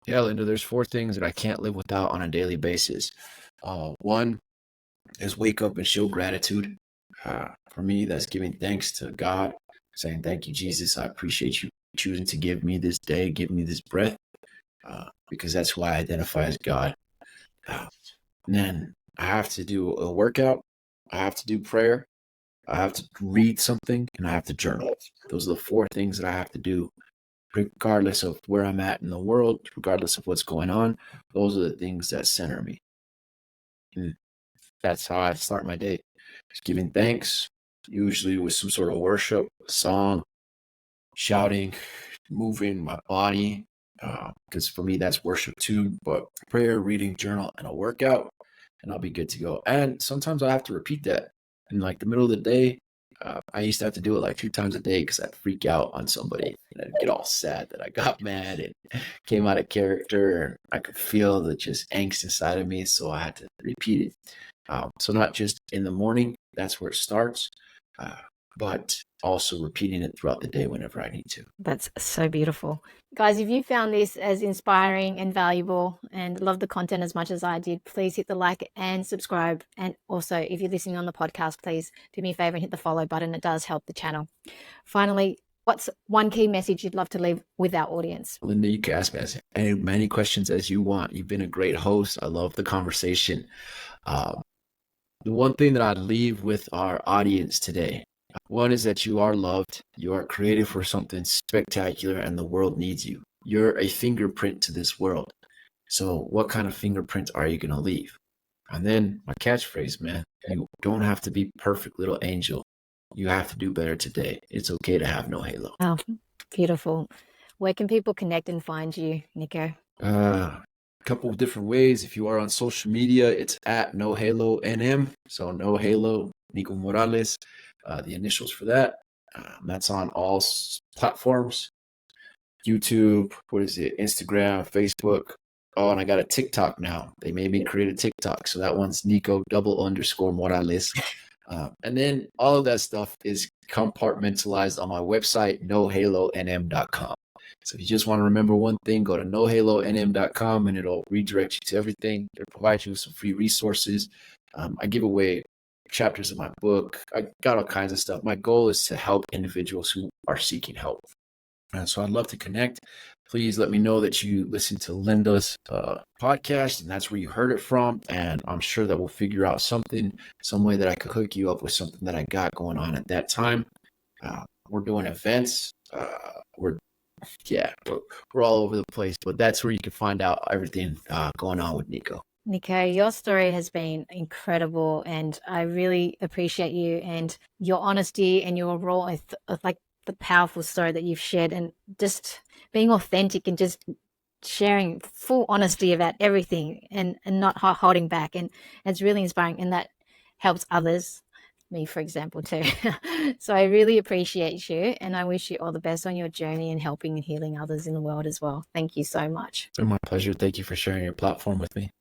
Yeah, Linda, there's 4 things that I can't live without on a daily basis. One is wake up and show gratitude. For me, that's giving thanks to God, saying, thank you, Jesus. I appreciate you choosing to give me this day, give me this breath, because that's who I identify as God. And then I have to do a workout. I have to do prayer. I have to read something, and I have to journal. Those are the 4 things that I have to do, regardless of where I'm at in the world, regardless of what's going on. Those are the things that center me. And that's how I start my day. Just giving thanks, usually with some sort of worship, song, shouting, moving my body, because for me, that's worship too. But prayer, reading, journal, and a workout, and I'll be good to go. And sometimes I have to repeat that. In like the middle of the day, I used to have to do it like 2 times a day because I'd freak out on somebody and I'd get all sad that I got mad and came out of character. And I could feel the just angst inside of me, so I had to repeat it. So not just in the morning, that's where it starts, but also repeating it throughout the day whenever I need to. That's so beautiful. Guys, if you found this as inspiring and valuable and love the content as much as I did, please hit the like and subscribe. And also, if you're listening on the podcast, please do me a favor and hit the follow button. It does help the channel. Finally, what's one key message you'd love to leave with our audience? Linda, you can ask me as many questions as you want. You've been a great host. I love the conversation. The one thing that I'd leave with our audience today, one is that you are loved, you are created for something spectacular, and the world needs you. You're a fingerprint to this world. So what kind of fingerprint are you going to leave? And then my catchphrase, man, you don't have to be perfect little angel. You have to do better today. It's okay to have no halo. Oh, beautiful. Where can people connect and find you, Nico? Couple of different ways. If you are on social media, it's at NoHalo NM. So NoHalo, Nico Morales, the initials for that. That's on all platforms. YouTube, Instagram, Facebook. Oh, and I got a TikTok now. They made me create a TikTok. So that one's Nico _Morales. And then all of that stuff is compartmentalized on my website, NoHaloNM.com. So if you just want to remember one thing, go to NoHaloNM.com and it'll redirect you to everything. It'll provide you with some free resources. I give away chapters of my book. I got all kinds of stuff. My goal is to help individuals who are seeking help. And so I'd love to connect. Please let me know that you listen to Linda's podcast and that's where you heard it from. And I'm sure that we'll figure out some way that I could hook you up with something that I got going on at that time. We're doing events. We're all over the place, but that's where you can find out everything going on with Nico. Nico, your story has been incredible, and I really appreciate you and your honesty and your raw, like the powerful story that you've shared, and just being authentic and just sharing full honesty about everything and not holding back. And it's really inspiring, and that helps others, me, for example, too. So I really appreciate you, and I wish you all the best on your journey and helping and healing others in the world as well. Thank you so much. It's been my pleasure. Thank you for sharing your platform with me.